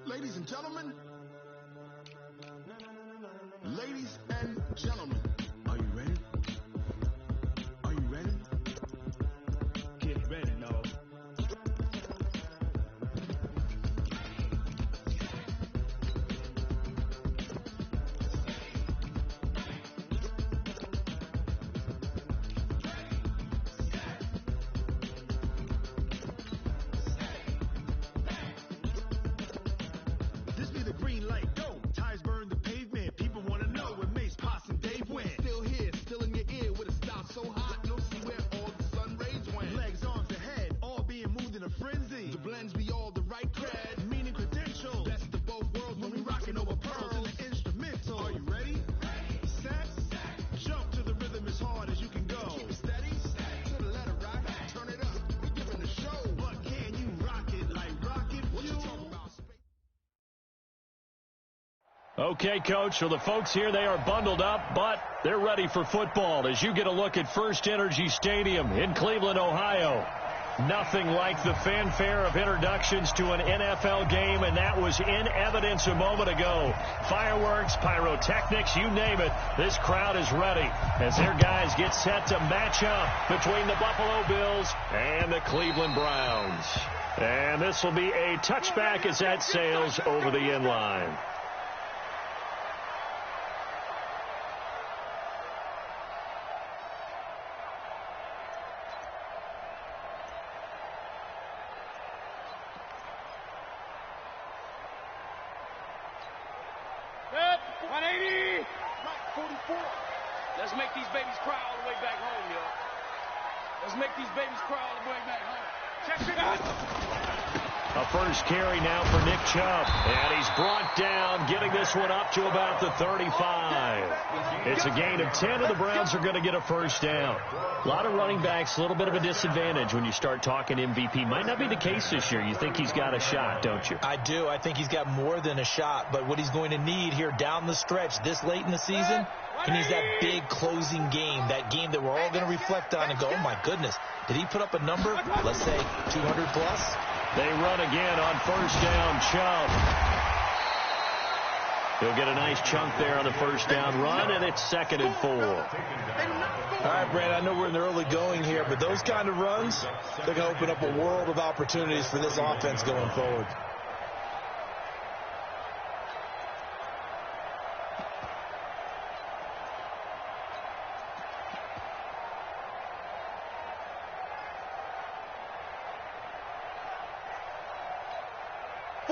Ladies and gentlemen, ladies and gentlemen, are you ready? Are you ready? Get ready, no. This be the green light, go. Tires burn the pavement. People want to know where Mace, Pops, and Dave went. Still here, still in your ear with a style so hot. You'll see where all the sun rays went. Legs, arms, and head, all being moved in a frenzy. The blends be all the right cred, meaning credential. Best of both worlds when we rockin' over pearls in the instrumental. Are you ready? Set, jump to the rhythm as hard as you can go. Keep it steady, to the letter rock. Turn it up, we giving the show. But can you rock it like rocket? What you talking about? Okay, Coach, so the folks here, they are bundled up, but they're ready for football as you get a look at First Energy Stadium in Cleveland, Ohio. Nothing like the fanfare of introductions to an NFL game, and that was in evidence a moment ago. Fireworks, pyrotechnics, you name it, this crowd is ready as their guys get set to match up between the Buffalo Bills and the Cleveland Browns. And this will be a touchback as that sails over the end line. Let's make these babies cry all the way back home, yo. Let's make these babies cry all the way back home. Check it out. A first carry now for Nick Chubb. And he's brought down, getting this one up to about the 35. It's a gain of 10, and the Browns are going to get a first down. A lot of running backs, a little bit of a disadvantage when you start talking MVP. Might not be the case this year. You think he's got a shot, don't you? I do. I think he's got more than a shot. But what he's going to need here down the stretch this late in the season, he needs that big closing game, that game that we're all going to reflect on and go, oh, my goodness, did he put up a number, let's say 200 plus? They run again on first down. Chubb. He'll get a nice chunk there on the first down run, and it's 2nd and 4. All right, Brad, I know we're in the early going here, but those kind of runs, they're going to open up a world of opportunities for this offense going forward.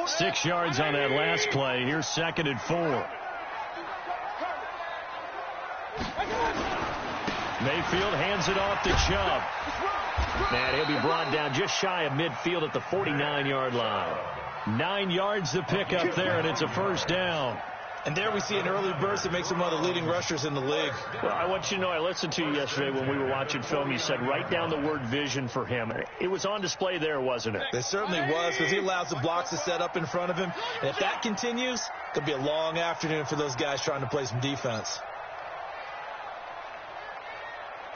Six yards on that last play. Here's 2nd and 4. Mayfield hands it off to Chubb. And he'll be brought down just shy of midfield at the 49-yard line. 9 yards to pick up there, and it's a first down. And there we see an early burst that makes him one of the leading rushers in the league. Well, I want you to know, I listened to you yesterday when we were watching film. You said write down the word vision for him. It was on display there, wasn't it? It certainly was, because he allows the blocks to set up in front of him. And if that continues, it could be a long afternoon for those guys trying to play some defense.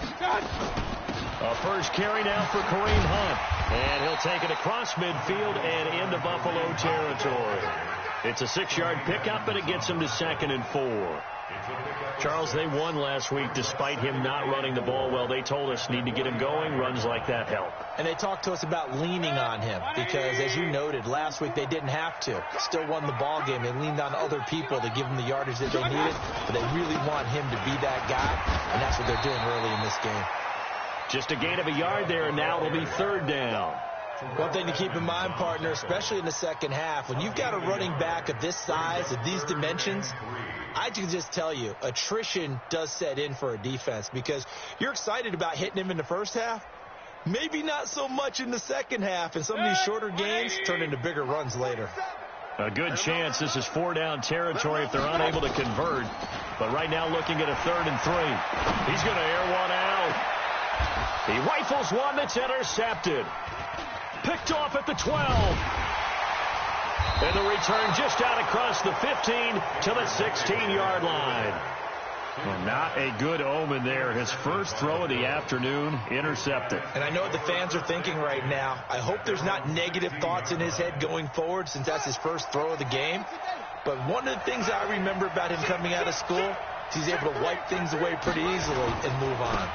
A first carry now for Kareem Hunt. And he'll take it across midfield and into Buffalo territory. It's a 6-yard pickup, and it gets him to 2nd and 4. Charles, they won last week despite him not running the ball well. They told us need to get him going. Runs like that help. And they talked to us about leaning on him because, as you noted, last week they didn't have to. Still won the ball game. They leaned on other people to give them the yardage that they needed, but they really want him to be that guy, and that's what they're doing early in this game. Just a gain of a yard there, and now it'll be 3rd down. One thing to keep in mind, partner, especially in the second half, when you've got a running back of this size, of these dimensions, I can just tell you, attrition does set in for a defense because you're excited about hitting him in the first half. Maybe not so much in the second half, and some of these shorter games turn into bigger runs later. A good chance this is 4-down territory if they're unable to convert. But right now looking at a 3rd and 3. He's going to air one out. He rifles one that's intercepted. Picked off at the 12. And the return just out across the 15 to the 16-yard line. Well, not a good omen there. His first throw of the afternoon intercepted. And I know what the fans are thinking right now. I hope there's not negative thoughts in his head going forward since that's his first throw of the game. But one of the things I remember about him coming out of school is he's able to wipe things away pretty easily and move on.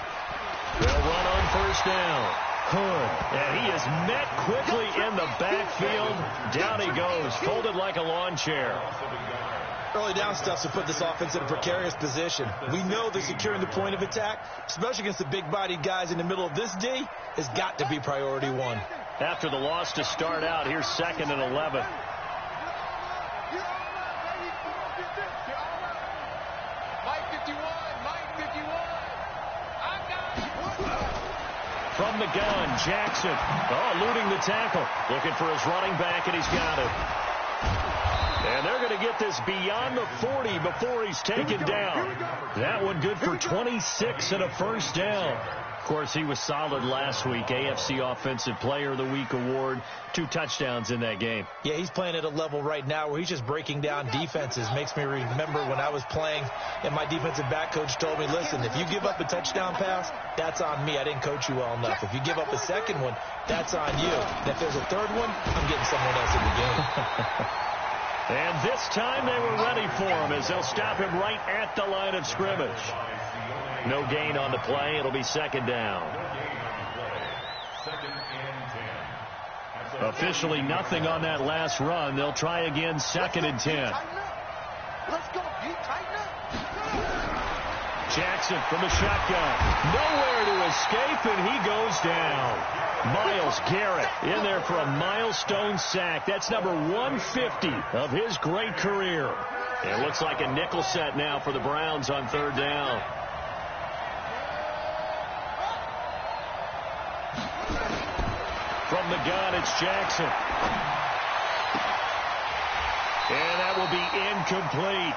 They'll run on first down. Hood. And he is met quickly in the backfield. Down he goes, folded like a lawn chair. Early down stuff to put this offense in a precarious position. We know that securing the point of attack, especially against the big-bodied guys in the middle of this D, has got to be priority one. After the loss to start out, here's 2nd and 11. From the gun, Jackson. Eluding the tackle. Looking for his running back, and he's got it. And they're going to get this beyond the 40 before he's taken down. That one good for 26 and a first down. Of course, he was solid last week. AFC Offensive Player of the Week award. 2 touchdowns in that game. Yeah, he's playing at a level right now where he's just breaking down defenses. Makes me remember when I was playing and my defensive back coach told me, listen, if you give up a touchdown pass, that's on me. I didn't coach you well enough. If you give up a second one, that's on you. And if there's a third one, I'm getting someone else in the game. And this time they were ready for him as they'll stop him right at the line of scrimmage. No gain on the play. It'll be 2nd down. Officially nothing on that last run. They'll try again, 2nd and 10. Let's go. Tighten up. Jackson from the shotgun. Nowhere to escape, and he goes down. Myles Garrett in there for a milestone sack. That's number 150 of his great career. It looks like a nickel set now for the Browns on 3rd down. From the gun, it's Jackson. And that will be incomplete.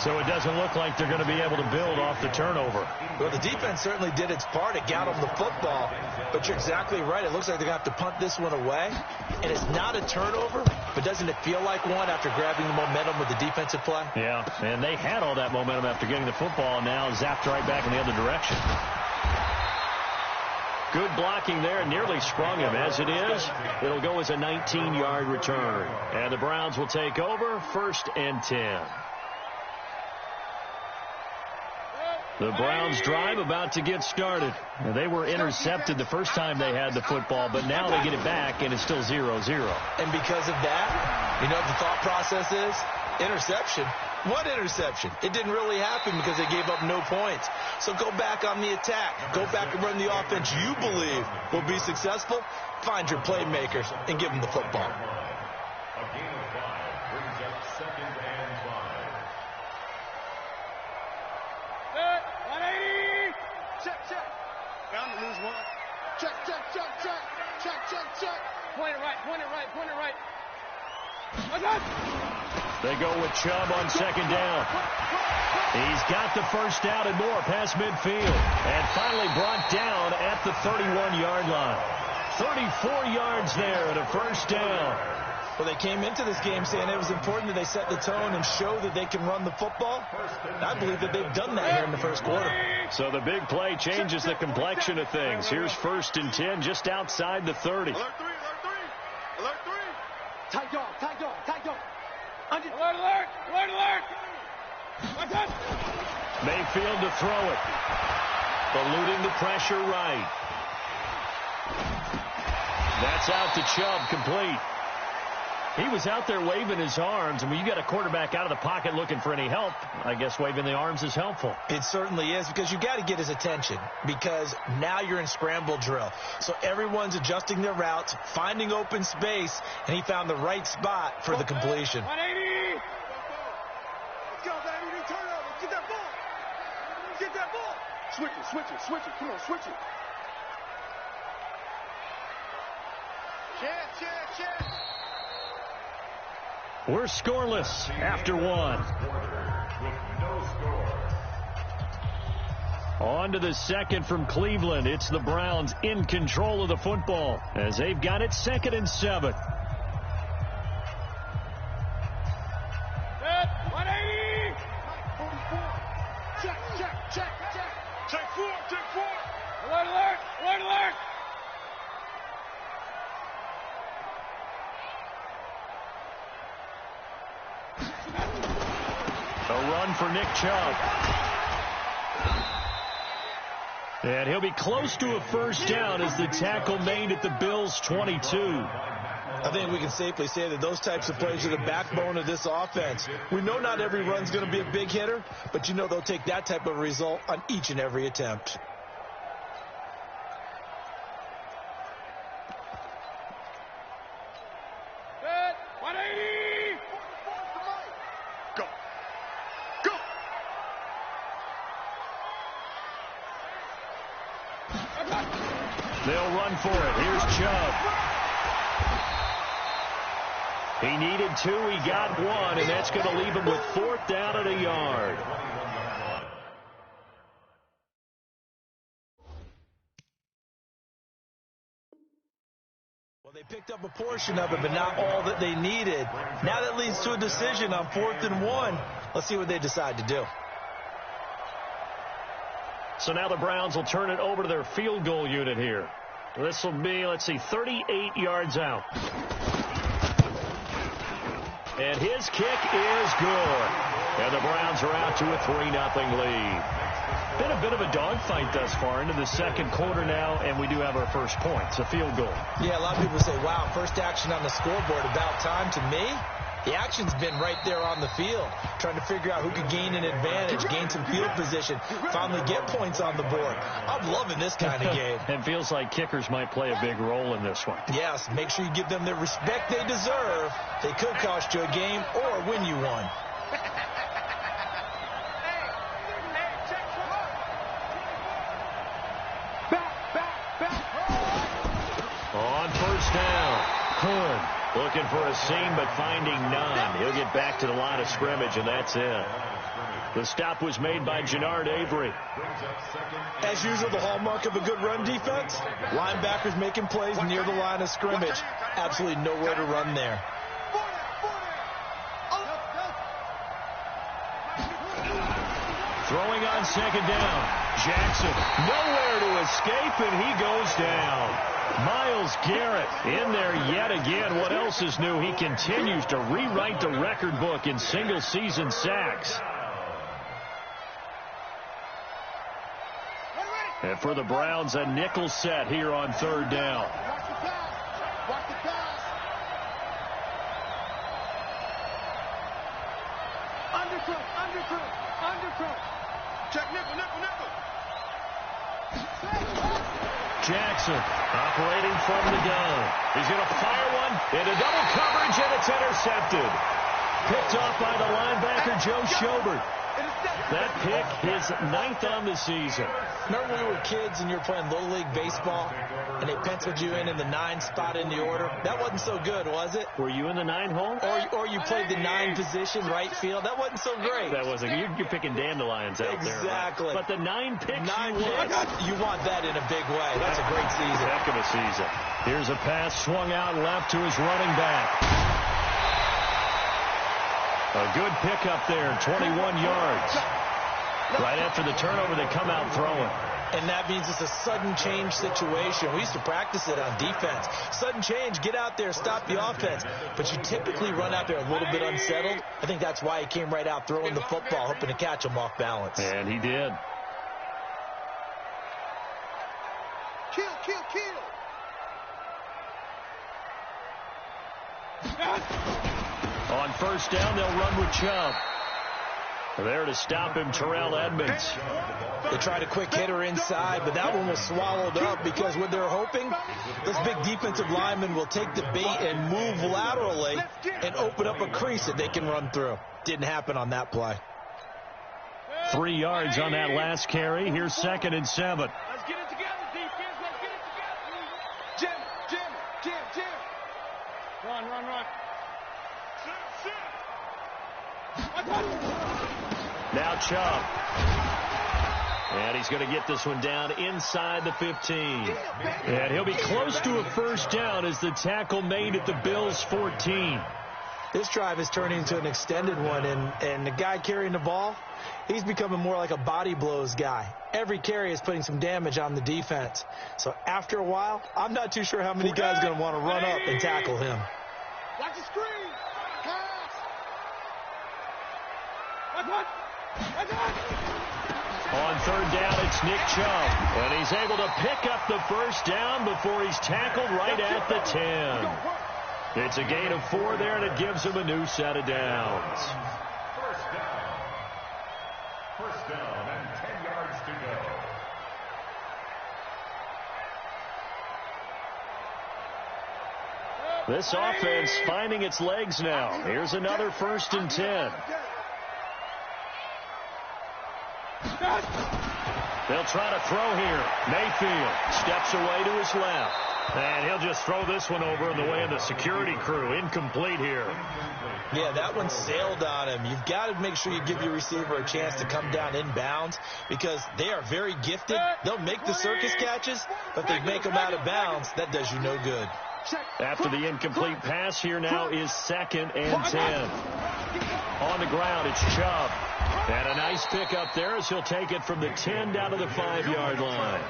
So it doesn't look like they're going to be able to build off the turnover. Well, the defense certainly did its part. It got them the football. But you're exactly right. It looks like they're going to have to punt this one away. And it's not a turnover, but doesn't it feel like one after grabbing the momentum with the defensive play? Yeah, and they had all that momentum after getting the football, and now zapped right back in the other direction. Good blocking there, nearly sprung him. As it is, it'll go as a 19-yard return. And the Browns will take over, 1st and 10. The Browns drive about to get started. They were intercepted the first time they had the football, but now they get it back, and it's still 0-0. And because of that, you know what the thought process is? Interception. What interception? It didn't really happen because they gave up no points. So go back on the attack. Go back and run the offense you believe will be successful. Find your playmakers and give them the football. A gain of 5 brings up 2nd and 5. 180. Check. Bound to lose one. Check. Point it right. They go with Chubb on 2nd down. He's got the first down and more past midfield. And finally brought down at the 31-yard line. 34 yards there and a first down. Well, they came into this game saying it was important that they set the tone and show that they can run the football. And I believe that they've done that here in the first quarter. So the big play changes the complexion of things. Here's 1st and 10 just outside the 30. Alert 3. Tight dog. Alert. What's up? Mayfield to throw it. Eluding the pressure right. That's out to Chubb, complete. He was out there waving his arms, and when you got a quarterback out of the pocket looking for any help, I guess waving the arms is helpful. It certainly is, because you got to get his attention, because now you're in scramble drill. So everyone's adjusting their routes, finding open space, and he found the right spot for the completion. 180. Let's go, baby. Turn over. Get that ball. Switch it. Come on, switch it. Chance. We're scoreless after one. On to the second from Cleveland. It's the Browns in control of the football as they've got it 2nd and 7. 180. Check four. Alert. A run for Nick Chubb. And he'll be close to a first down as the tackle made at the Bills' 22. I think we can safely say that those types of plays are the backbone of this offense. We know not every run's going to be a big hitter, but you know they'll take that type of result on each and every attempt. Good. 180. Go. They'll run for it. Here's Chubb. He needed 2. He got 1, and that's going to leave him with 4th down and a yard. Well, they picked up a portion of it, but not all that they needed. Now that leads to a decision on 4th and 1. Let's see what they decide to do. So now the Browns will turn it over to their field goal unit here. This will be, 38 yards out. And his kick is good. And the Browns are out to a 3-0 lead. Been a bit of a dogfight thus far into the second quarter now, and we do have our first point. It's a field goal. Yeah, a lot of people say, wow, first action on the scoreboard, about time. To me, the action's been right there on the field, trying to figure out who could gain an advantage, gain some field position, finally get points on the board. I'm loving this kind of game. It feels like kickers might play a big role in this one. Yes, make sure you give them the respect they deserve. They could cost you a game or win you one. On first down, Hood looking for a seam but finding none. He'll get back to the line of scrimmage, and that's it. The stop was made by Jannard Avery. As usual, the hallmark of a good run defense, linebackers making plays near the line of scrimmage. Absolutely nowhere to run there. Throwing on second down. Jackson nowhere to escape, and he goes down. Myles Garrett in there yet again. What else is new? He continues to rewrite the record book in single-season sacks. And for the Browns, a nickel set here on third down. Undercut. Check nickel. Jackson operating from the gun. He's going to fire one into double coverage, and it's intercepted. Picked off by the linebacker, Joe Schobert. That pick, his 9th on the season. Remember when we were kids and you were playing Little League Baseball and they penciled you in the 9 spot in the order? That wasn't so good, was it? Were you in the 9 hole? Or you played the 9 position, right field? That wasn't so great. That wasn't. You're picking dandelions out there. Exactly. Right? But the 9 picks you want that in a big way. That's a great season. Heck of a season. Here's a pass swung out left to his running back. A good pickup there, 21 yards. Right after the turnover, they come out throwing. And that means it's a sudden change situation. We used to practice it on defense. Sudden change, get out there, stop the offense. But you typically run out there a little bit unsettled. I think that's why he came right out throwing the football, hoping to catch him off balance. And he did. Kill. On first down, they'll run with Chubb. There to stop him, Terrell Edmonds. They tried a quick hitter inside, but that one was swallowed up because what they're hoping, this big defensive lineman will take the bait and move laterally and open up a crease that they can run through. Didn't happen on that play. 3 yards on that last carry. Here's 2nd and 7. Let's get it together, defense. Let's get it together. Jim. Run. Now Chubb. And he's going to get this one down inside the 15. And he'll be close to a first down as the tackle made at the Bills' 14. This drive is turning into an extended one, and the guy carrying the ball, he's becoming more like a body blows guy. Every carry is putting some damage on the defense. So after a while, I'm not too sure how many guys are going to want to run up and tackle him. Watch the screen. Pass. Watch. On third down, it's Nick Chubb, and he's able to pick up the first down before he's tackled right at the 10. It's a gain of 4 there, and it gives him a new set of downs. First down and 10 yards to go. This offense finding its legs now. Here's another 1st and 10. They'll try to throw here. Mayfield steps away to his left. And he'll just throw this one over in the way of the security crew. Incomplete here. Yeah, that one sailed on him. You've got to make sure you give your receiver a chance to come down inbounds because they are very gifted. They'll make the circus catches, but they make them out of bounds. That does you no good. After the incomplete pass, here now is 2nd and 10. On the ground, it's Chubb. And a nice pickup there as he'll take it from the 10 down to the 5-yard line.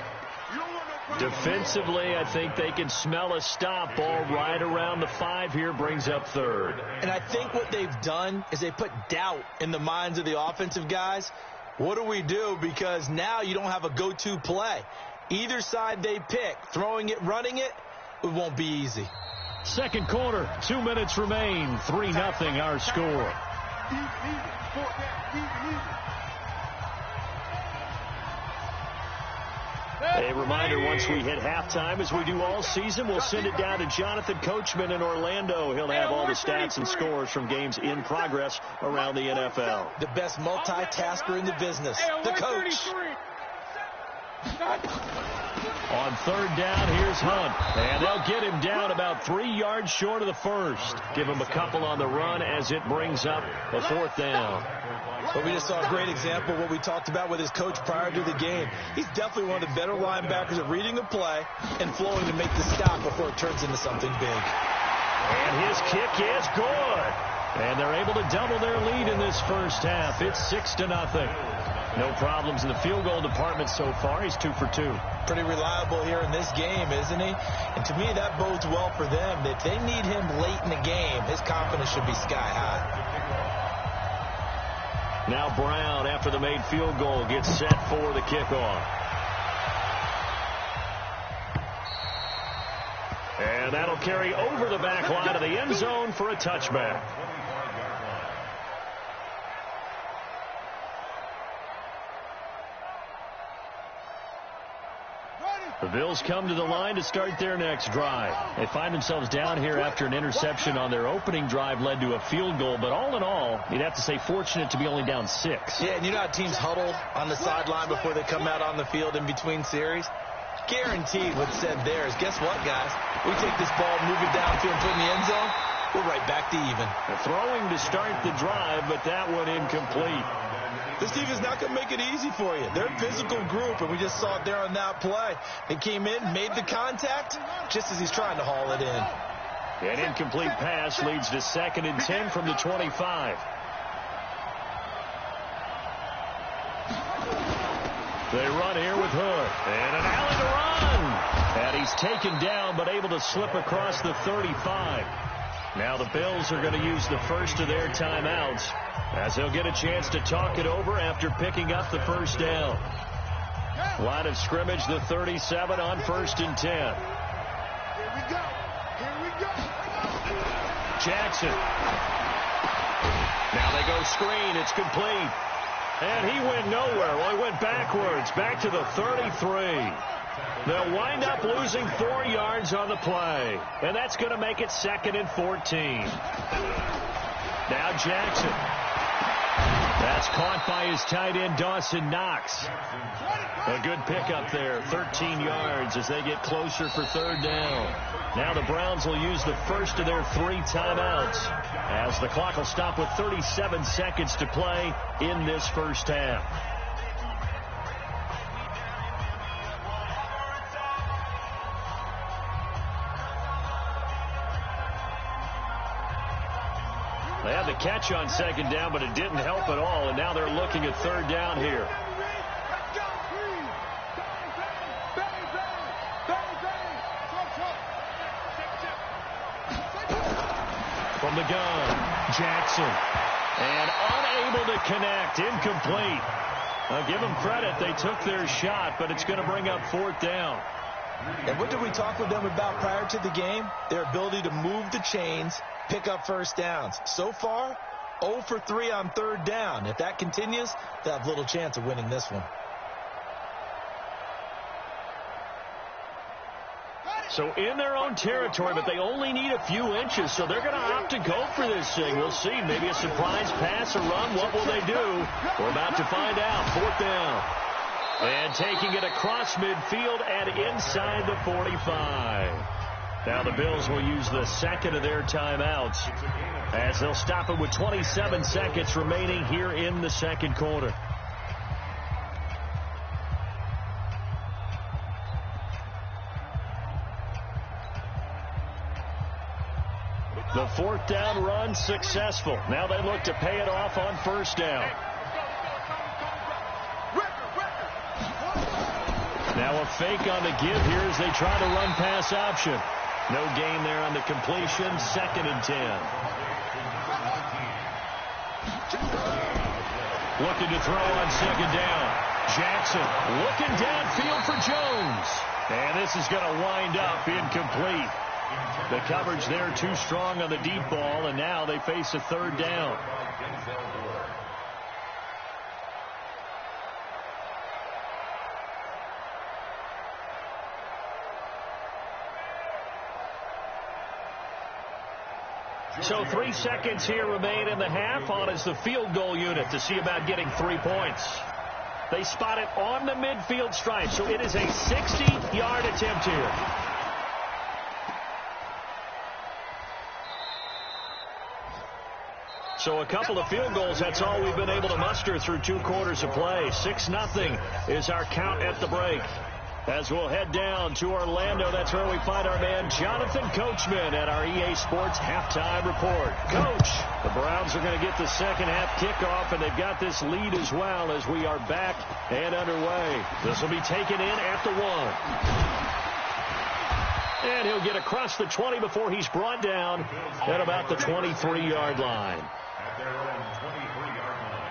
Defensively, I think they can smell a stop. Ball right around the 5 here, brings up 3rd. And I think what they've done is they put doubt in the minds of the offensive guys. What do we do? Because now you don't have a go-to play. Either side they pick, throwing it, running it, it won't be easy. Second quarter, 2 minutes remain. 3-0 our score. A reminder, once we hit halftime, as we do all season, we'll send it down to Jonathan Coachman in Orlando. He'll have all the stats and scores from games in progress around the NFL. The best multitasker in the business, the coach. On third down, here's Hunt. And they'll get him down about 3 yards short of the first. Give him a couple on the run as it brings up a 4th down. But we just saw a great example of what we talked about with his coach prior to the game. He's definitely one of the better linebackers at reading a play and flowing to make the stop before it turns into something big. And his kick is good. And they're able to double their lead in this first half. It's 6-0. No problems in the field goal department so far. He's 2 for 2. Pretty reliable here in this game, isn't he? And to me, that bodes well for them. If they need him late in the game, his confidence should be sky high. Now Brown, after the made field goal, gets set for the kickoff. And that'll carry over the back line of the end zone for a touchback. The Bills come to the line to start their next drive. They find themselves down here after an interception on their opening drive led to a field goal. But all in all, you'd have to say fortunate to be only down 6. Yeah, and you know how teams huddle on the sideline before they come out on the field in between series? Guaranteed what's said there is, guess what, guys? We take this ball, move it downfield, put it in the end zone, we're right back to even. Throwing to start the drive, but that one incomplete. This team is not going to make it easy for you. They're a physical group, and we just saw it there on that play. They came in, made the contact, just as he's trying to haul it in. An incomplete pass leads to 2nd and 10 from the 25. They run here with Hood. And an alley to run. And he's taken down, but able to slip across the 35. Now the Bills are going to use the first of their timeouts, as they'll get a chance to talk it over after picking up the first down. Line of scrimmage, the 37 on 1st and 10. Here we go. Jackson. Now they go screen. It's complete. And he went nowhere. Well, he went backwards, back to the 33. They'll wind up losing 4 yards on the play. And that's going to make it 2nd and 14. Now Jackson. That's caught by his tight end, Dawson Knox. A good pickup there, 13 yards as they get closer for 3rd down. Now the Browns will use the first of their 3 timeouts, as the clock will stop with 37 seconds to play in this first half. catch on second down, but it didn't help at all, and now they're looking at third down here. From the gun, Jackson. And unable to connect, incomplete. I'll give them credit. They took their shot, but it's going to bring up fourth down. And what did we talk with them about prior to the game? Their ability to move the chains, pick up first downs. So far, 0 for 3 on third down. If that continues, they'll have little chance of winning this one. So in their own territory, but they only need a few inches, so they're going to opt to go for this thing. We'll see. Maybe a surprise pass or run. What will they do? We're about to find out. Fourth down. And taking it across midfield and inside the 45. Now the Bills will use the second of their timeouts as they'll stop it with 27 seconds remaining here in the second quarter. The fourth down run successful. Now they look to pay it off on first down. Now a fake on the give here as they try to run pass option. No gain there on the completion. Second and 10. Looking to throw on second down. Jackson looking downfield for Jones. And this is going to wind up incomplete. The coverage there too strong on the deep ball, and now they face a third down. So 3 seconds here remain in the half on as the field goal unit to see about getting 3 points. They spot it on the midfield stripe, so it is a 60-yard attempt here. So a couple of field goals, that's all we've been able to muster through 2 quarters of play. 6-0 is our count at the break. As we'll head down to Orlando, that's where we find our man Jonathan Coachman at our EA Sports Halftime Report. Coach, the Browns are going to get the second half kickoff, and they've got this lead as well as we are back and underway. This will be taken in at the 1. And he'll get across the 20 before he's brought down at about the 23-yard line. At their own 23-yard line.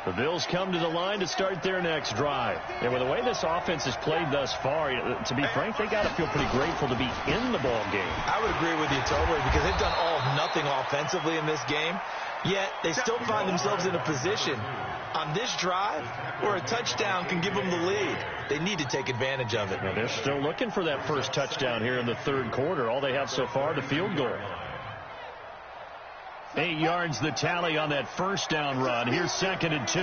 The Bills come to the line to start their next drive. And with the way this offense has played thus far, to be frank, they got to feel pretty grateful to be in the ball game. I would agree with you totally because they've done all of nothing offensively in this game, yet they still find themselves in a position on this drive where a touchdown can give them the lead. They need to take advantage of it. Now they're still looking for that first touchdown here in the third quarter. All they have so far, the field goal. 8 yards the tally on that first down run. Here's second and 2.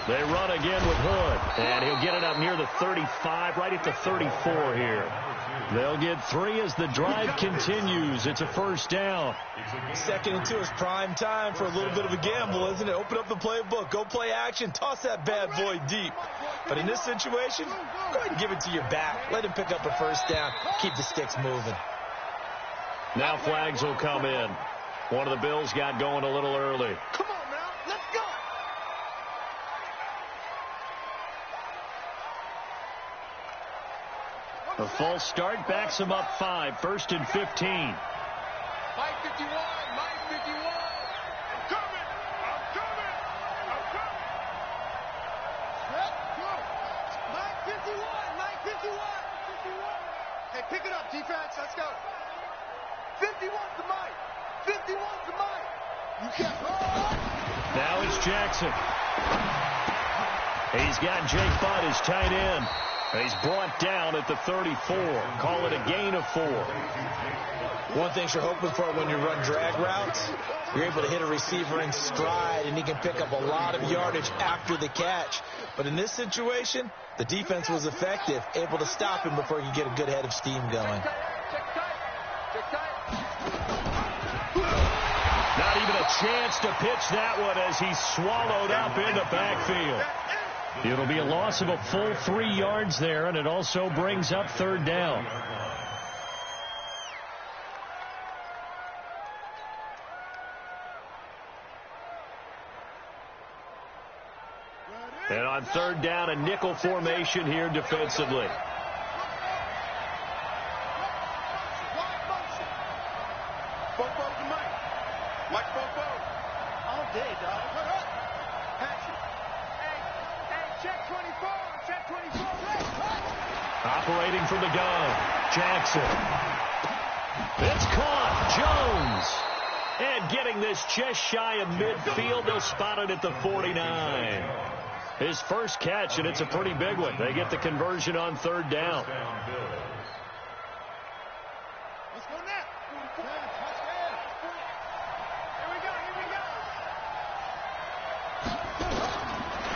They run again with Hood, and he'll get it up near the 35, right at the 34 here. They'll get 3 as the drive continues. It's a first down. Second and 2 is prime time for a little bit of a gamble, isn't it? Open up the playbook, go play action, toss that bad boy deep. But in this situation, go ahead and give it to your back. Let him pick up a first down. Keep the sticks moving. Now flags will come in. One of the Bills got going a little early. Come on now, let's go. A false start backs him up 5. First and 15. Mike 51, Mike 51. I'm coming. Mike 51. Hey, pick it up, defense. Let's go. 51's the Mike. 51's the Mike. You can't run. Now it's Jackson. He's got Jake Butt as tight end. He's brought down at the 34. Call it a gain of 4. One thing you're hoping for when you run drag routes, you're able to hit a receiver in stride, and he can pick up a lot of yardage after the catch. But in this situation, the defense was effective, able to stop him before he could get a good head of steam going. Not even a chance to pitch that one as he's swallowed up in the backfield. It'll be a loss of a full 3 yards there, and it also brings up third down. And on third down, a nickel formation here defensively. Y4W15. All day, dog. Patch it. Hey, check 24. Check 24. Operating from the gun, Jackson. It's caught. Jones. And getting this just shy of midfield. They'll spot it at the 49. His first catch, and it's a pretty big one. They get the conversion on third down. Let's go now. Here we go.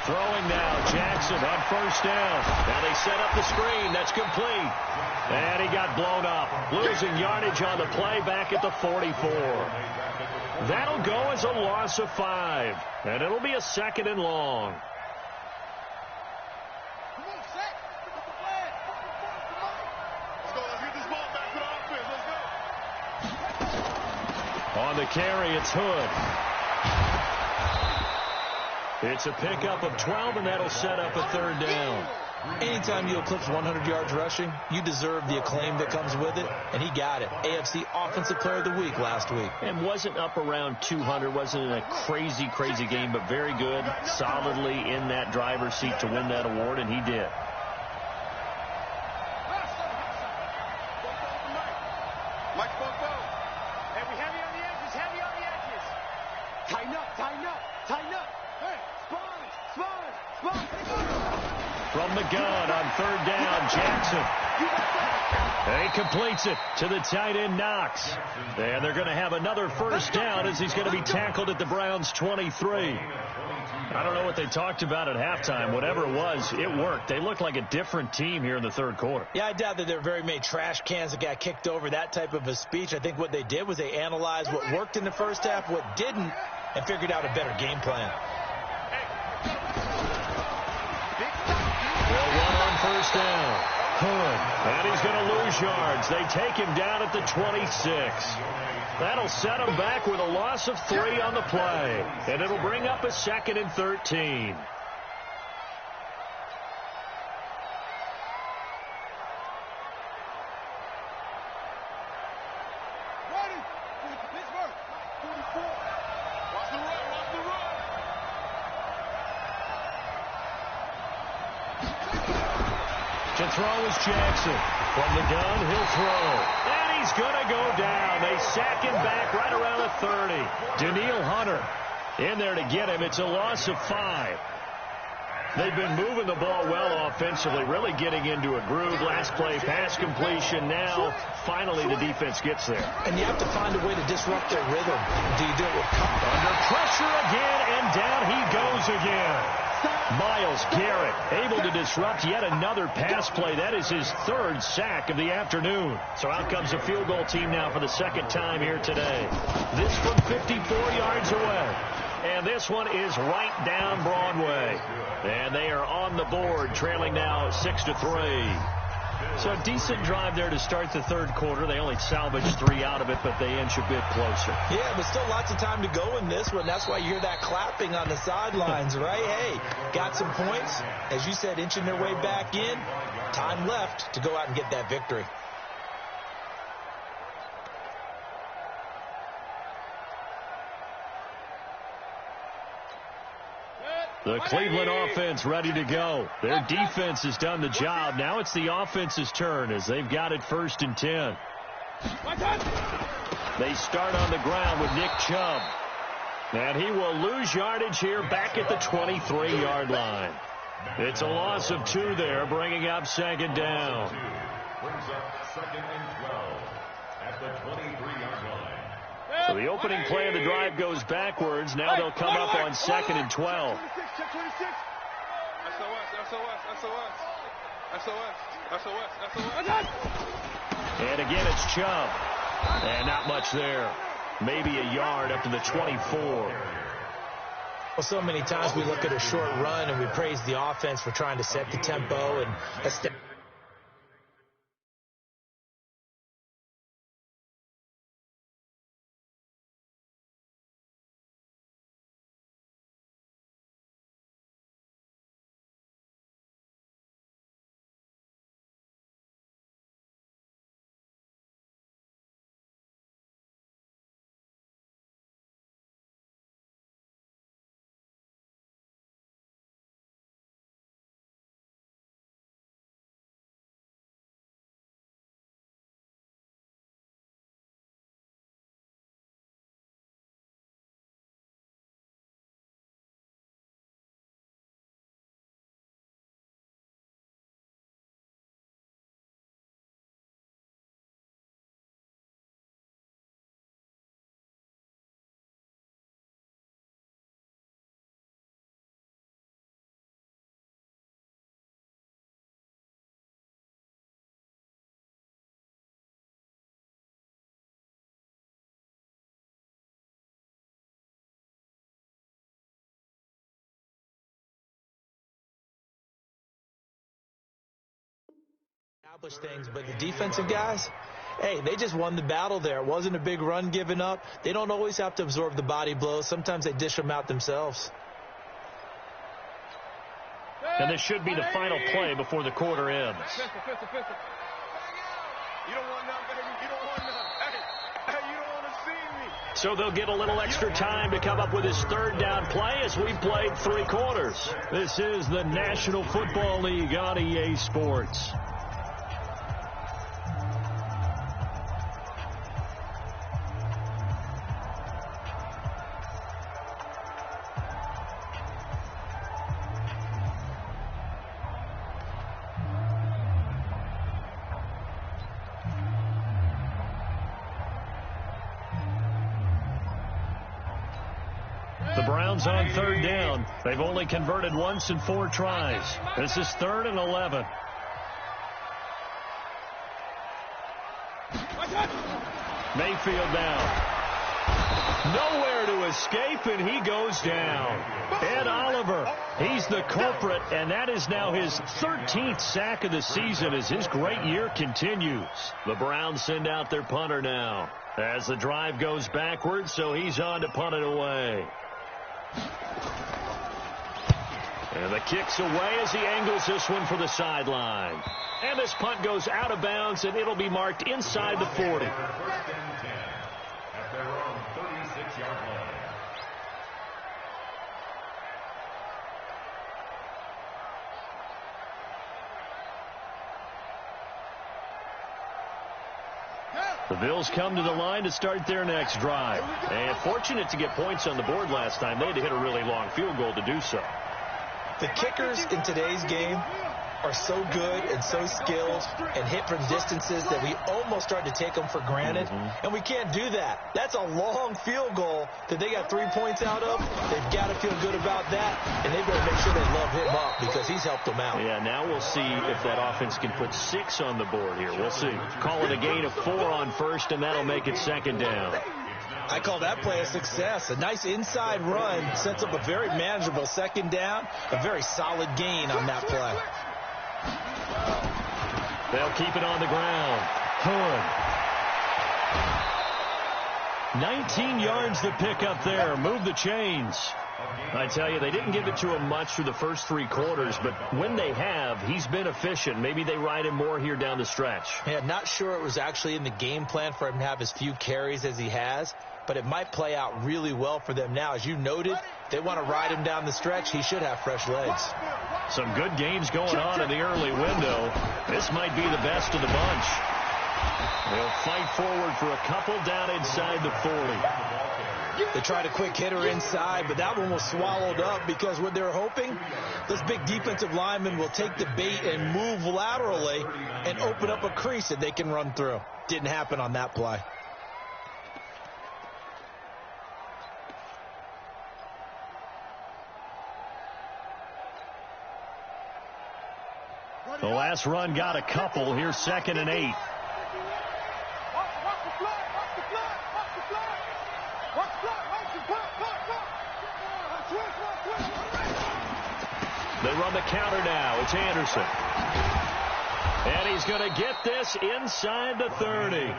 Throwing now, Jackson on first down. Now they set up the screen. That's complete. And he got blown up. Losing yardage on the play back at the 44. That'll go as a loss of 5. And it'll be a second and long. Come on, set. Let's go. Let's get this ball back to the offense. Let's go. On the carry, it's Hood. It's a pickup of 12, and that'll set up a third down. Anytime you eclipse 100 yards rushing, you deserve the acclaim that comes with it, and he got it. AFC Offensive Player of the Week last week. And wasn't up around 200, wasn't in a crazy game, but very good, solidly in that driver's seat to win that award, and he did. Hey, we heavy on the edges. Tighten up. Hey, spawn. From the gun on third down, Jackson. He completes it to the tight end, Knox. And they're going to have another first down as he's going to be tackled at the Browns' 23. I don't know what they talked about at halftime. Whatever it was, it worked. They looked like a different team here in the third quarter. Yeah, I doubt that there were very many trash cans that got kicked over, that type of a speech. I think what they did was they analyzed what worked in the first half, what didn't, and figured out a better game plan. They'll run on first down. Hood. And he's going to lose yards. They take him down at the 26. That'll set him back with a loss of 3 on the play. And it'll bring up a second and 13. Ready. Pittsburgh. 44. Watch the run. To throw is Jackson. From the gun, he'll throw. And he's going to go down. They sack him back right around the 30. Daniil Hunter in there to get him. It's a loss of 5. They've been moving the ball well offensively, really getting into a groove. Last play, pass completion. Now, finally, the defense gets there. And you have to find a way to disrupt their rhythm. Do you do it with cover? Under pressure again, and down he goes again. Myles Garrett able to disrupt yet another pass play. That is his 3rd sack of the afternoon. So out comes a field goal team now for the 2nd time here today. This from 54 yards away. And this one is right down Broadway. And they are on the board, trailing now 6-3. So a decent drive there to start the third quarter. They only salvaged 3 out of it, but they inch a bit closer. Yeah, but still lots of time to go in this one. That's why you hear that clapping on the sidelines, right? Hey, got some points. As you said, inching their way back in. Time left to go out and get that victory. The Cleveland offense ready to go. Their defense has done the job. Now it's the offense's turn as they've got it 1st and 10. They start on the ground with Nick Chubb. And he will lose yardage here back at the 23-yard line. It's a loss of 2 there, bringing up 2nd down. Brings up 2nd and 12 at the 23-yard line. So the opening play of the drive goes backwards. Now they'll come up on 2nd and 12. And again, it's Chubb. And not much there. maybe a yard up to the 24. Well, so many times we look at a short run and we praise the offense for trying to set the tempo and establish. Things, but the defensive guys, hey, they just won the battle there. It wasn't a big run given up. They don't always have to absorb the body blows. Sometimes they dish them out themselves. And this should be the final play before the quarter ends. You don't want none, baby. You don't want none. Hey, you don't want to see me. So they'll get a little extra time to come up with his third down play as we played 3 quarters. This is the National Football League on EA Sports. The Browns on third down. They've only converted once in 4 tries. This is 3rd and 11. Mayfield down. Nowhere to escape, and he goes down. Ed Oliver, he's the culprit, and that is now his 13th sack of the season as his great year continues. The Browns send out their punter now as the drive goes backwards, so he's on to punt it away. And the kick's away as he angles this one for the sideline. And this punt goes out of bounds, and it'll be marked inside the 40. At their own 36-yard line. The Bills come to the line to start their next drive. And fortunate to get points on the board last time. They had to hit a really long field goal to do so. The kickers in today's game are so good and so skilled and hit from distances that we almost start to take them for granted. And we can't do that. That's a long field goal that they got 3 points out of. They've got to feel good about that, and they've got to make sure they love him up because he's helped them out. Yeah, now we'll see if that offense can put 6 on the board here. We'll see. Call it a gain of 4 on first, and that'll make it 2nd down. I call that play a success. A nice inside run sets up a very manageable 2nd down, a very solid gain on that play. They'll keep it on the ground. Hood. 19 yards to pick up there. Move the chains. I tell you, they didn't give it to him much through the first 3 quarters, but when they have, he's been efficient. Maybe they ride him more here down the stretch. Yeah, not sure it was actually in the game plan for him to have as few carries as he has, but it might play out really well for them now. As you noted, they want to ride him down the stretch. He should have fresh legs. Some good games going on in the early window. This might be the best of the bunch. They'll fight forward for a couple down inside the 40. They tried a quick hitter inside, but that one was swallowed up because what they're hoping, this big defensive lineman will take the bait and move laterally and open up a crease that they can run through. Didn't happen on that play. The last run got a couple. Here's 2nd and 8. on the counter now. It's Anderson. And he's going to get this inside the 30.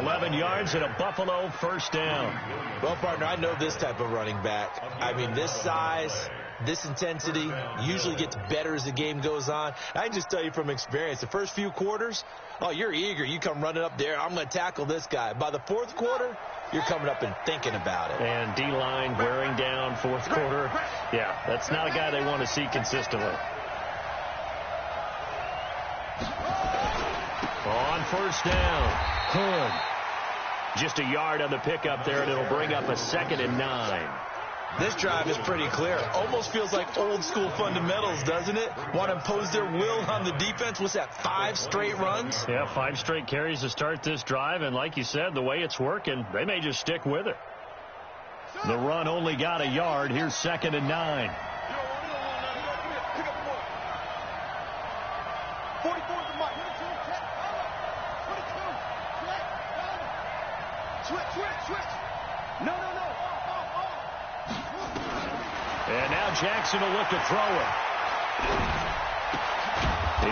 11 yards and a Buffalo first down. Well, partner, I know this type of running back. I mean, this size, this intensity usually gets better as the game goes on. I can just tell you from experience, the first few quarters, oh, you're eager. You come running up there. I'm going to tackle this guy. By the fourth quarter, you're coming up and thinking about it. And D-line wearing down fourth quarter. Yeah, that's not a guy they want to see consistently. On first down, Hood. Just a yard on the pickup there, and it'll bring up a 2nd and 9. This drive is pretty clear. Almost feels like old school fundamentals, doesn't it? Want to impose their will on the defense. What's that, 5 straight runs? Yeah, 5 straight carries to start this drive, and like you said, the way it's working, they may just stick with it. The run only got a yard. Here's 2nd and 9. And now Jackson will look to throw it.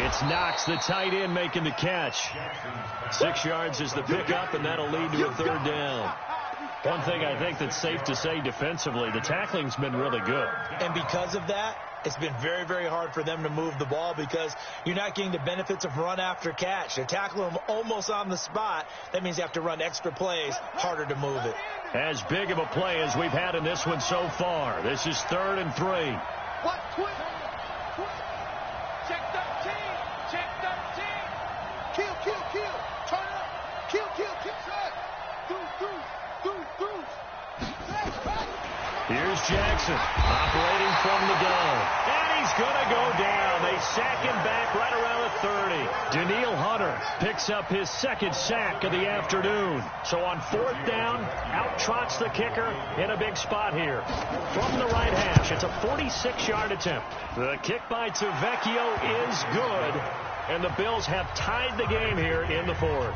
It's Knox, the tight end, making the catch. 6 yards is the pickup, and that'll lead to a 3rd down. One thing I think that's safe to say defensively, the tackling's been really good. And because of that, it's been very, very hard for them to move the ball because you're not getting the benefits of run after catch. They're tackling them almost on the spot. That means you have to run extra plays, harder to move it. As big of a play as we've had in this one so far. This is 3rd and 3. What? Check 13. Check 13. Kill. Turn up. Kill. Here's Jackson operating from the gun. And he's going to go down. They sack him back right around the 30. Daniil Hunter picks up his 2nd sack of the afternoon. So on 4th down, out trots the kicker in a big spot here. From the right hash, it's a 46-yard attempt. The kick by Tavecchio is good. And the Bills have tied the game here in the 4th.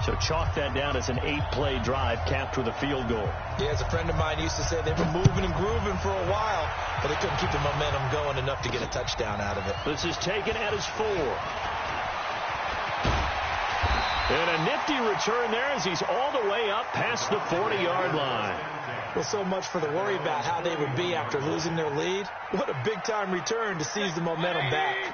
So chalk that down as an 8-play drive capped with a field goal. Yeah, as a friend of mine used to say, they were moving and grooving for a while, but they couldn't keep the momentum going enough to get a touchdown out of it. This is taken at his 4. And a nifty return there as he's all the way up past the 40-yard line. Well, so much for the worry about how they would be after losing their lead. What a big-time return to seize the momentum back.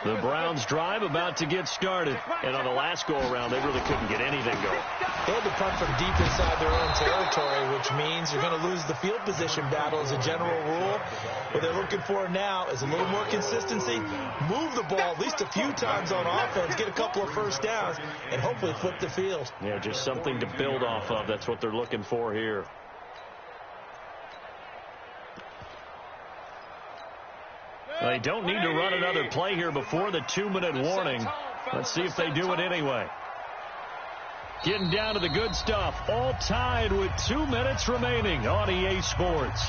The Browns drive about to get started. And on the last go-around, they really couldn't get anything going. They had to punt from deep inside their own territory, which means you're going to lose the field position battle as a general rule. What they're looking for now is a little more consistency, move the ball at least a few times on offense, get a couple of first downs, and hopefully flip the field. Yeah, just something to build off of. That's what they're looking for here. They don't need to run another play here before the 2-minute warning. Let's see if they do it anyway. Getting down to the good stuff. All tied with 2 minutes remaining on EA Sports.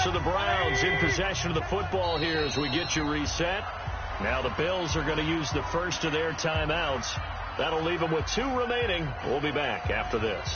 So the Browns in possession of the football here as we get you reset. Now the Bills are going to use the first of their timeouts. That'll leave them with 2 remaining. We'll be back after this.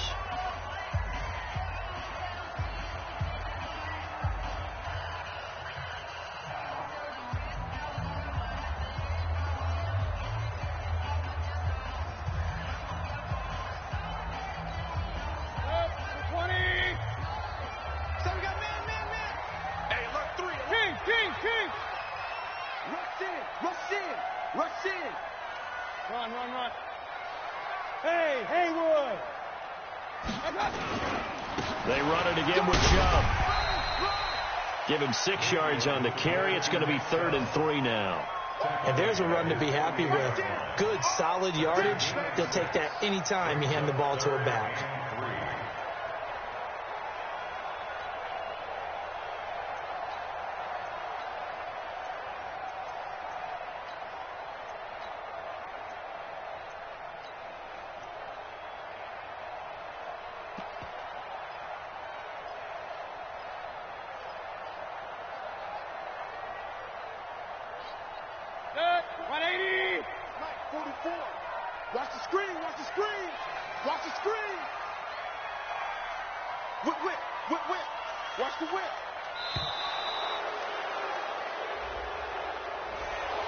Run. Hey, Haywood. They run it again with Chubb. Give him 6 yards on the carry. It's going to be 3rd and 3 now. And there's a run to be happy with. Good, solid yardage. They'll take that anytime you hand the ball to a back. Watch the screen. Watch the screen. Watch the screen. Whip. Watch the whip.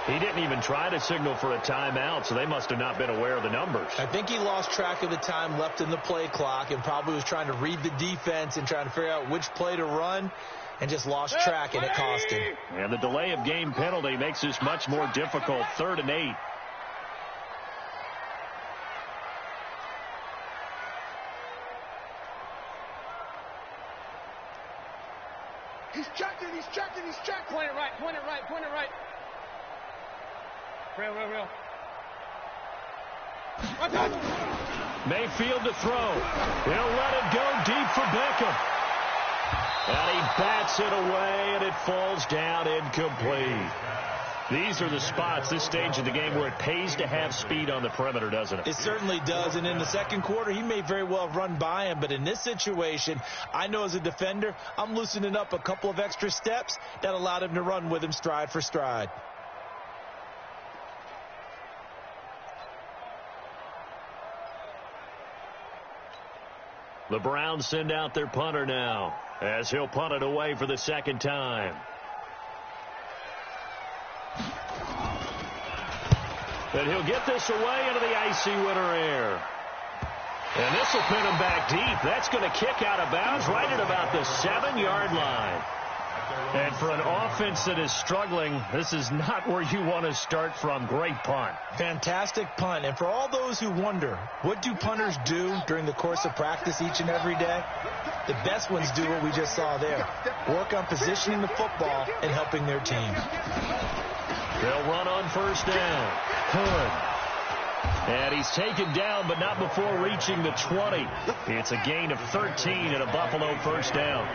He didn't even try to signal for a timeout, so they must have not been aware of the numbers. I think he lost track of the time left in the play clock and probably was trying to read the defense and trying to figure out which play to run and just lost track, and it cost him. And the delay of game penalty makes this much more difficult. 3rd and 8. He's checking. Point it right. Real. Mayfield to throw. He'll let it go deep for Beckham. And he bats it away, and it falls down incomplete. These are the spots, this stage of the game, where it pays to have speed on the perimeter, doesn't it? It certainly does, and in the second quarter, he may very well have run by him, but in this situation, I know as a defender, I'm loosening up a couple of extra steps that allowed him to run with him stride for stride. The Browns send out their punter now, as he'll punt it away for the second time. And he'll get this away into the icy winter air. And this will pin him back deep. That's going to kick out of bounds right at about the 7-yard line. And for an offense that is struggling, this is not where you want to start from. Great punt. Fantastic punt. And for all those who wonder, what do punters do during the course of practice each and every day? The best ones do what we just saw there. Work on positioning the football and helping their team. They'll run on first down. Hood. And he's taken down, but not before reaching the 20. It's a gain of 13 and a Buffalo first down.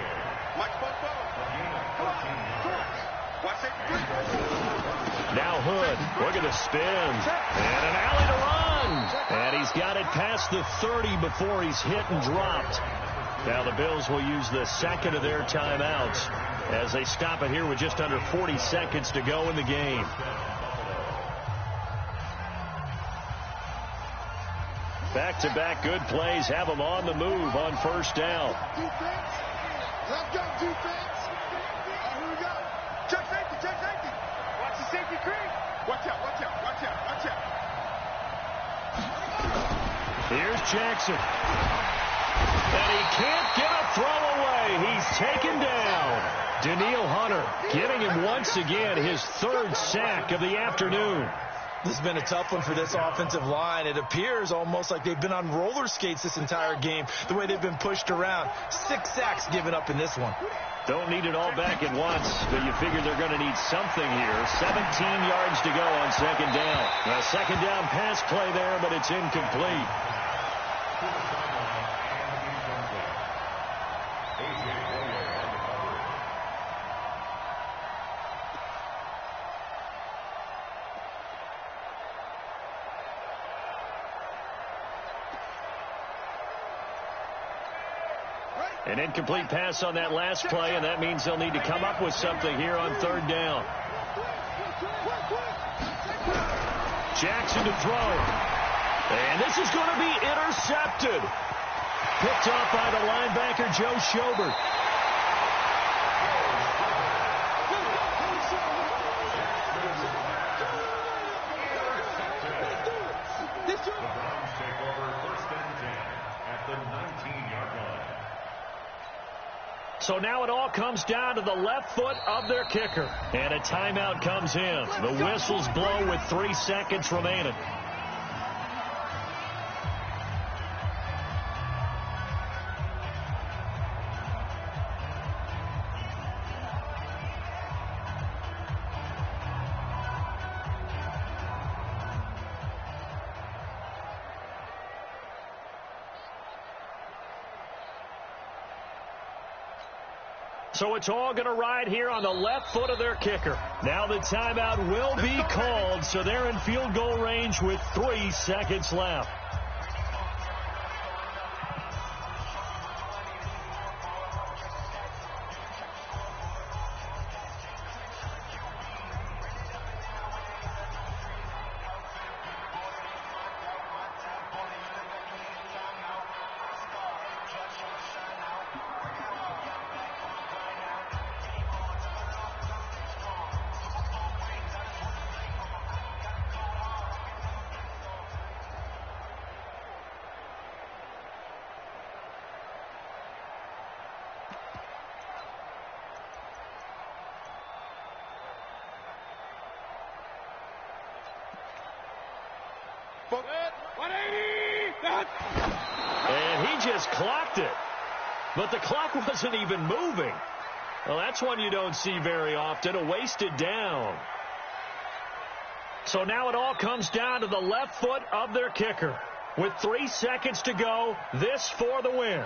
Now Hood, look at the spin, and an alley to run. And he's got it past the 30 before he's hit and dropped. Now the Bills will use the second of their timeouts as they stop it here with just under 40 seconds to go in the game. Back-to-back good plays have them on the move on first down. Defense. Let's go, defense. Here we go. Check safety. Watch the safety creep. Watch out. Here's Jackson. And he can't get a throw away. He's taken down. Danielle Hunter giving him once again his 3rd sack of the afternoon. This has been a tough one for this offensive line. It appears almost like they've been on roller skates this entire game, the way they've been pushed around. 6 sacks given up in this one. Don't need it all back at once, but you figure they're going to need something here. 17 yards to go on second down. A second down pass play there, but it's incomplete. An incomplete pass on that last play, and that means they'll need to come up with something here on third down. Jackson to throw. And this is going to be intercepted. Picked off by the linebacker, Joe Schobert. So now it all comes down to the left foot of their kicker. And a timeout comes in. The whistles blow with 3 seconds remaining. So it's all going to ride here on the left foot of their kicker. Now the timeout will be called, so they're in field goal range with 3 seconds left. And he just clocked it. But the clock wasn't even moving. Well, that's one you don't see very often, a wasted down. So now it all comes down to the left foot of their kicker. With 3 seconds to go, this for the win.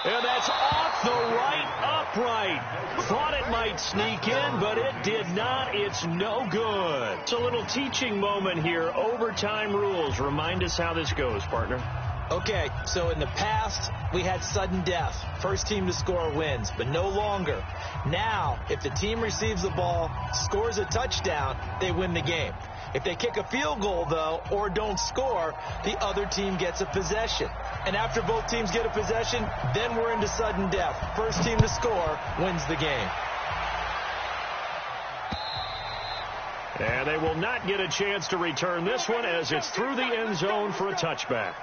And that's off the right upright. Thought it might sneak in, but it did not. It's no good. It's a little teaching moment here. Overtime rules. Remind us how this goes, partner. Okay, so in the past, we had sudden death. First team to score wins, but no longer. Now, if the team receives the ball, scores a touchdown, they win the game. If they kick a field goal, though, or don't score, the other team gets a possession. And after both teams get a possession, then we're into sudden death. First team to score wins the game. And they will not get a chance to return this one as it's through the end zone for a touchback.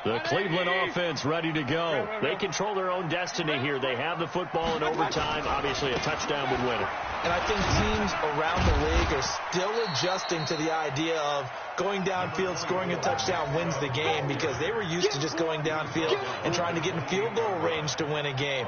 The Cleveland offense ready to go. They control their own destiny here. They have the football in overtime. Obviously, a touchdown would win it. And I think teams around the league are still adjusting to the idea of going downfield, scoring a touchdown wins the game, because they were used to just going downfield and trying to get in field goal range to win a game.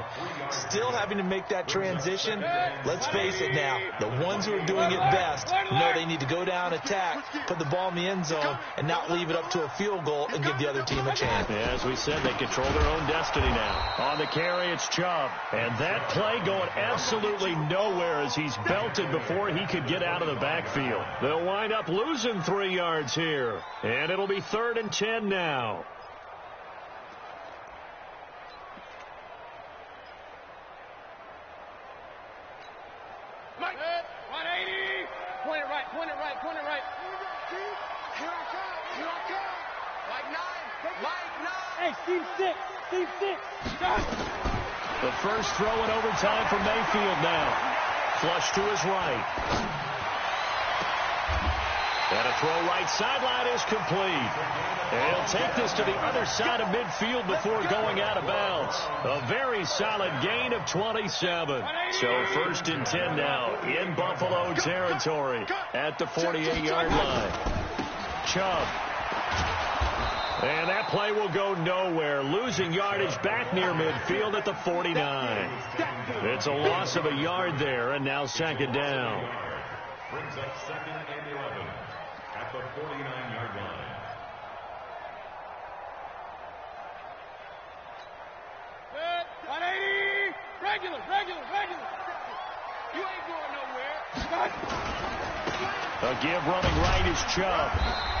Still having to make that transition. Let's face it now, the ones who are doing it best know they need to go down, attack, put the ball in the end zone, and not leave it up to a field goal and give the other team a chance. Yeah, as we said, they control their own destiny now. On the carry, it's Chubb. And that play going absolutely nowhere as he's belted before he could get out of the backfield. They'll wind up losing 3 yards here. And it'll be 3rd and 10 now. Mike, 180. Point it right, point it right, point it right. Here I come, here I come. Like 9. Hey, Steve 6, Steve 6. The first throw in overtime for Mayfield now. Flush to his right. And a throw right sideline is complete. And he'll take this to the other side of midfield before going out of bounds. A very solid gain of 27. So 1st and 10 now in Buffalo territory at the 48-yard line. Chubb. And that play will go nowhere. Losing yardage back near midfield at the 49. It's a loss of a yard there, and now 2nd down. Brings up 2nd and 11 at the 49-yard line. Good. 180. Regular. You ain't going nowhere. A give running right is Chubb.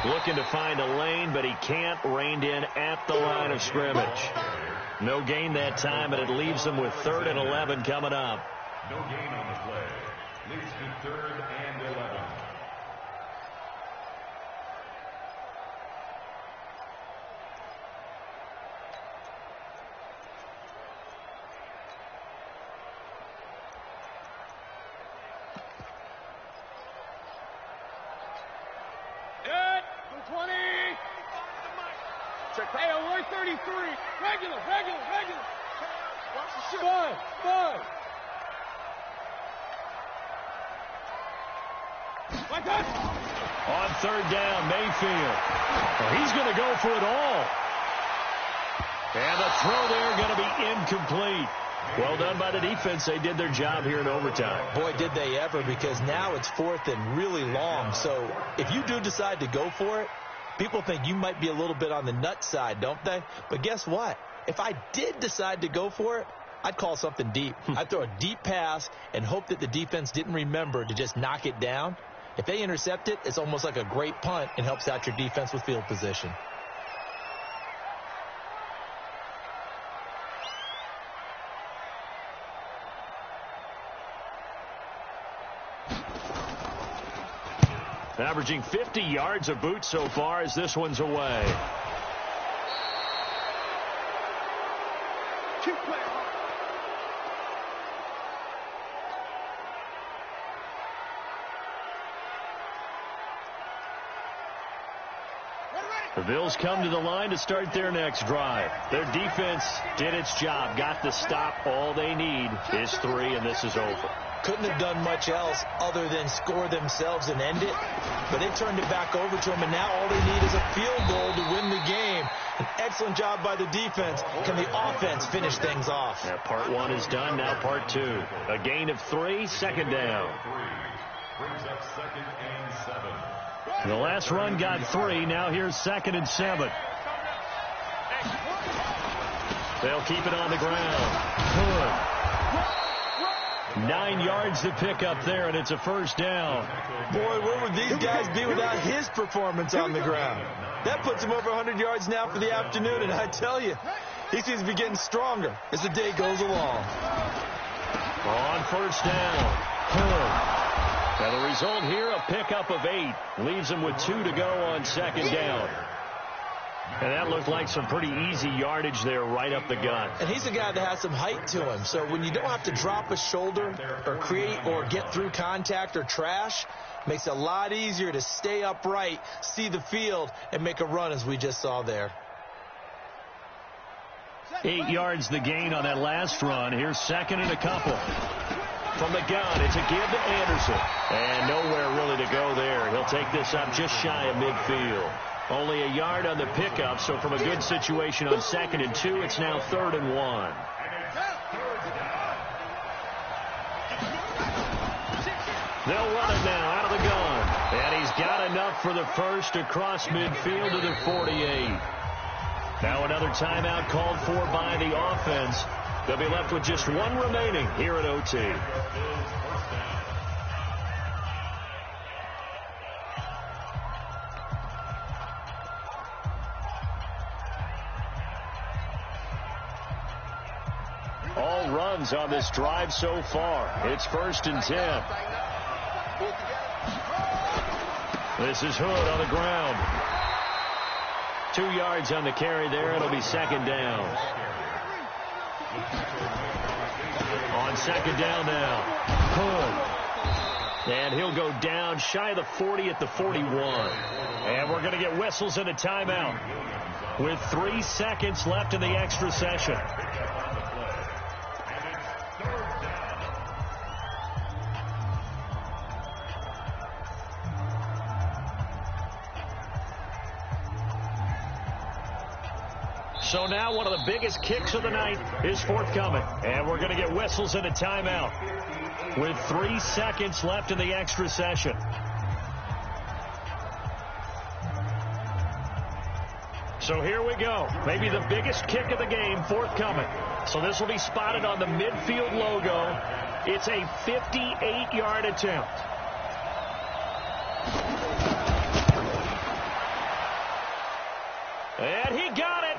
Looking to find a lane, but he can't. Reined in at the line of scrimmage. No gain that time, and it leaves them with 3rd and 11 coming up. No gain on the play. Leads to 3rd and 11. Good. 20. Hey, alert 33. Regular. Watch the shit. Fine. Like that. On 3rd down, Mayfield. Well, he's going to go for it all. And the throw there going to be incomplete. Well done by the defense. They did their job here in overtime. Boy, did they ever, because now it's 4th and really long. So if you do decide to go for it, people think you might be a little bit on the nut side, don't they? But guess what? If I did decide to go for it, I'd call something deep. I'd throw a deep pass and hope that the defense didn't remember to just knock it down. If they intercept it, it's almost like a great punt and helps out your defense with field position. Averaging 50 yards a boot so far as this one's away. Keep playing. Ready? The Bills come to the line to start their next drive. Their defense did its job, got the stop. All they need is 3, and this is over. Couldn't have done much else other than score themselves and end it, but they turned it back over to them, and now all they need is a field goal to win the game. An excellent job by the defense. Can the offense finish things off? Yeah, part 1 is done, now part 2. A gain of 3, second down. Brings up 2nd and 7. The last run got 3. Now here's 2nd and 7. They'll keep it on the ground. Good. 9 yards to pick up there, and it's a first down. Boy, where would these guys be without his performance on the ground? That puts him over 100 yards now for the afternoon, and I tell you, he seems to be getting stronger as the day goes along. On first down. Good. Now the result here, a pickup of 8. Leaves him with 2 to go on second down. And that looked like some pretty easy yardage there right up the gut. And he's a guy that has some height to him. So when you don't have to drop a shoulder or create or get through contact or trash, makes it a lot easier to stay upright, see the field, and make a run as we just saw there. 8 yards the gain on that last run. Here's 2nd and a couple. From the gun, it's a give to Anderson. And nowhere really to go there. He'll take this up just shy of midfield. Only a yard on the pickup, so from a good situation on 2nd and 2, it's now 3rd and 1. They'll run it now out of the gun. And he's got enough for the first across midfield to the 48. Now another timeout called for by the offense. They'll be left with just 1 remaining here at OT. All runs on this drive so far. It's 1st and 10. This is Hood on the ground. 2 yards on the carry there. It'll be 2nd down. On 2nd down now. Hood. And he'll go down shy of the 40 at the 41. And we're going to get whistles and a timeout with 3 seconds left in the extra session. So now one of the biggest kicks of the night is forthcoming. And we're going to get whistles and a timeout with 3 seconds left in the extra session. So here we go. Maybe the biggest kick of the game forthcoming. So this will be spotted on the midfield logo. It's a 58-yard attempt. And he got it.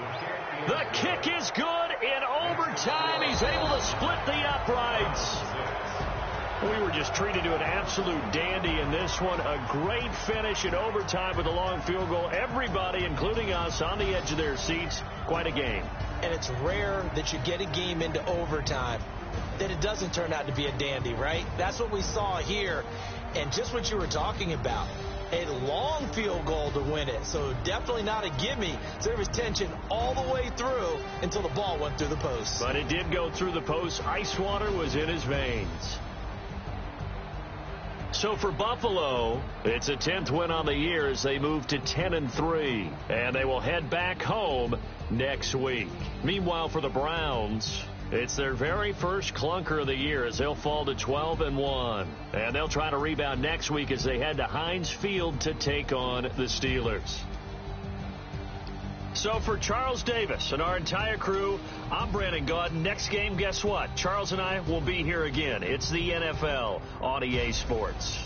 The kick is good. In overtime, he's able to split the uprights. We were just treated to an absolute dandy in this one. A great finish in overtime with a long field goal. Everybody, including us, on the edge of their seats. Quite a game. And it's rare that you get a game into overtime that it doesn't turn out to be a dandy, right? That's what we saw here. And just what you were talking about. A long field goal to win it. So definitely not a gimme. So there was tension all the way through until the ball went through the post. But it did go through the post. Ice water was in his veins. So for Buffalo, it's a 10th win on the year as they move to 10-3. And they will head back home next week. Meanwhile, for the Browns, it's their very first clunker of the year as they'll fall to 12-1. And they'll try to rebound next week as they head to Heinz Field to take on the Steelers. So for Charles Davis and our entire crew, I'm Brandon Gaudin. Next game, guess what? Charles and I will be here again. It's the NFL on EA Sports.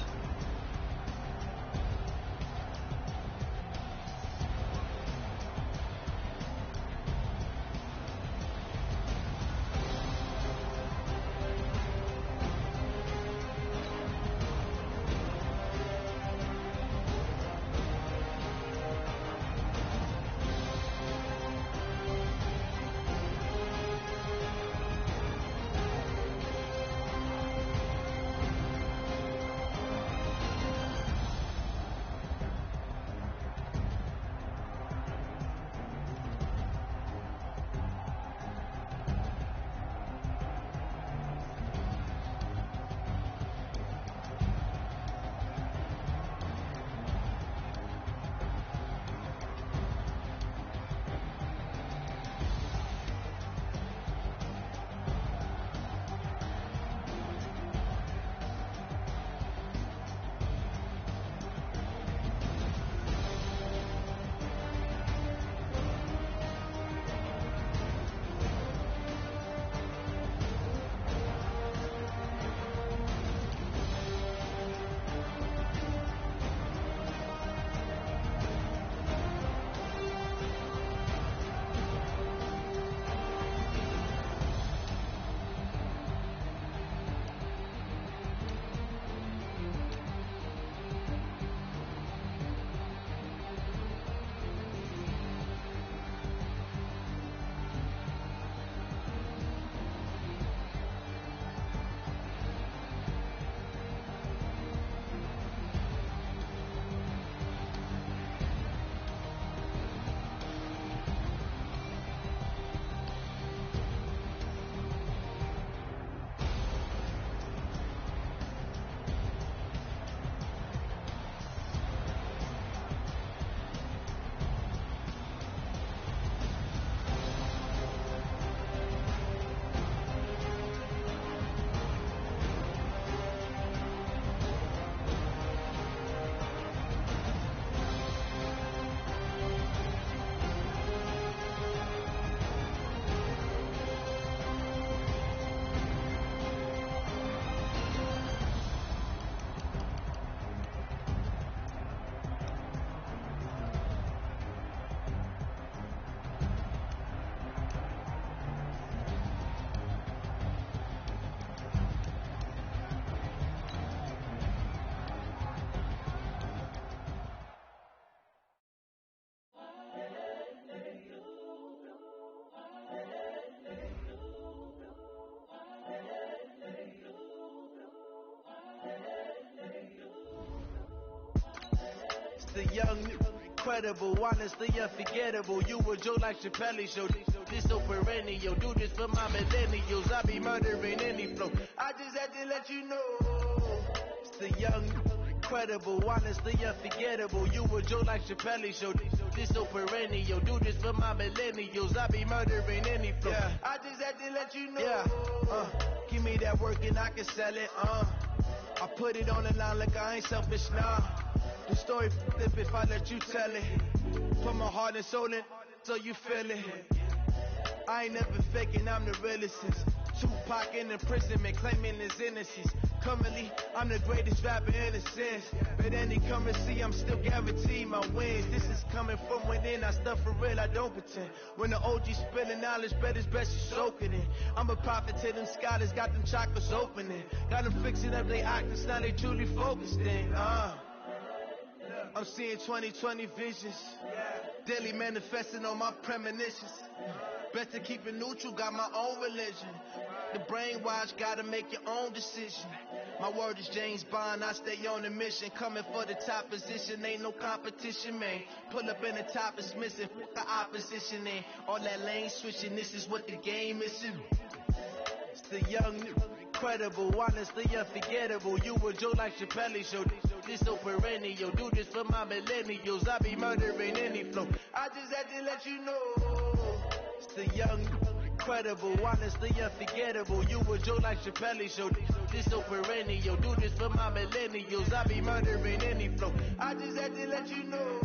The young, incredible, honestly unforgettable. You a Joe like Chappelle show. This so perennial. Do this for my millennials. I be murdering any flow. I just had to let you know. It's the young, incredible, honestly unforgettable. You a Joe like Chappelle show. This so perennial. Do this for my millennials. I be murdering any flow. Yeah. I just had to let you know. Yeah. Give me that work and I can sell it. I put it on the line like I ain't selfish, nah. The story flip if I let you tell it. Put my heart and soul in so you feel it. I ain't never faking, I'm the realest. Tupac in imprisonment, claiming his innocence. Currently, I'm the greatest rapper in a sense. But any currency, I'm still guaranteed my wins. This is coming from within, I stuff for real, I don't pretend. When the OG spilling knowledge, bet it's best you soak it in. I'm a prophet to them scholars, got them chakras opening. Got them fixing up they octaves, now they truly focused in. I'm seeing 2020 visions. Daily manifesting on my premonitions. Better keep it neutral, got my own religion. The brainwash, gotta make your own decision. My word is James Bond, I stay on a mission. Coming for the top position, ain't no competition, man. Pull up in the top, it's missing, the opposition in. All that lane switching, this is what the game is. It's the young, incredible, honestly unforgettable. You a Joe like Chappelle show. This so perennial. Do this for my millennials. I be murdering any flow. I just had to let you know. It's the young, incredible, honestly unforgettable. You a Joe like Chappelle show. This so perennial. Do this for my millennials. I be murdering any flow. I just had to let you know.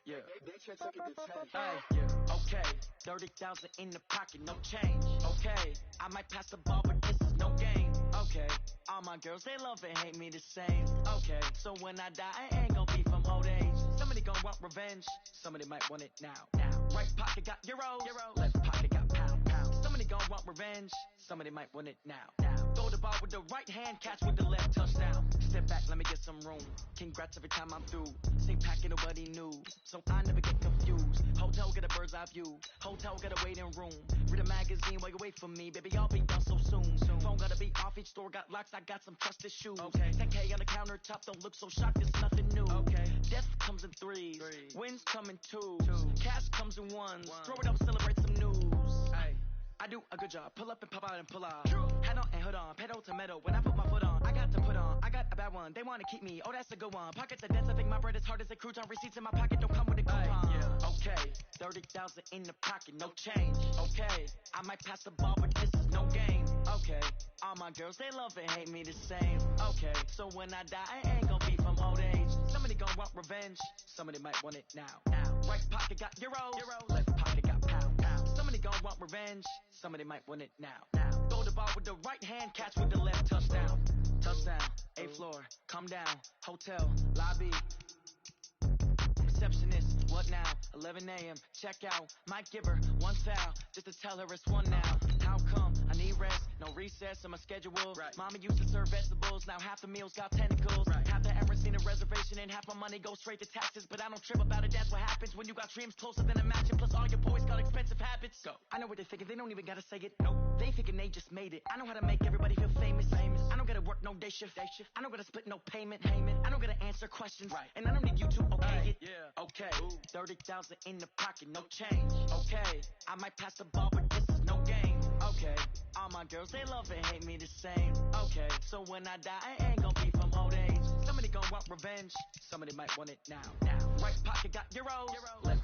Yeah. Hey, yeah. Okay, 30,000 in the pocket, no change. Okay, I might pass the ball, but this is no game. Okay, all my girls, they love and hate me the same. Okay, so when I die, I ain't gon' be from old age. Somebody gon' want revenge, somebody might want it now. Right pocket got euros, left pocket got pound. Somebody gon' want revenge, somebody might want it now. Throw the ball with the right hand, catch with the left, touchdown. Step back, let me get some room. Congrats every time I'm through. Same packet, nobody knew, so I never get confused. Hotel get a bird's eye view. Hotel get a waiting room. Read a magazine while you wait for me, baby. I'll be down so soon. Phone gotta be off. Each store got locks. I got some trusted shoes. Okay. 10K on the countertop. Don't look so shocked. It's nothing new. Okay. Death comes in threes. Wins come in twos. Cash comes in ones. Throw it up, celebrate some news. Ay. I do a good job. Pull up and pop out and pull out. Head on and hood on. Pedal to metal. When I put my foot on, I got to put on. I got a bad one. They want to keep me. Oh, that's a good one. Pockets are dense. I think my bread is hard as a crouton. Receipts in my pocket don't come with a coupon. Yeah. Okay. 30,000 in the pocket. No change. Okay. I might pass the ball, but this is no game. Okay. All my girls, they love and hate me the same. Okay. So when I die, I ain't gonna be from old age. Somebody gonna want revenge. Somebody might want it now. Right pocket got euros. Left pocket got pound. Somebody gon' want revenge. Somebody might want it now. Throw the ball with the right hand, catch with the left, touchdown. Touchdown, 8th floor, come down, hotel, lobby. Receptionist, what now? 11 a.m., check out. Might give her one foul, just to tell her it's one now. How come? I need rest, no recess in my schedule. Right. Mama used to serve vegetables, now half the meals got tentacles. Right. Half the errands need a reservation and half my money goes straight to taxes. But I don't trip about it, that's what happens when you got dreams closer than a mansion. Plus all your boys got expensive habits. Go. I know what they're thinking, they don't even gotta say it. Nope. They thinking they just made it. I know how to make everybody feel famous. I don't gotta work no day shift. I don't gotta split no payment. I don't gotta answer questions. Right. And I don't need you to okay it. Yeah. Okay. 30,000 in the pocket, no change. Okay. I might pass the ball, but this is no game. Okay. All my girls, they love and hate me the same. Okay. So when I die, I ain't gonna be from old age. Somebody gonna want revenge. Somebody might want it now. Right pocket got euros. Left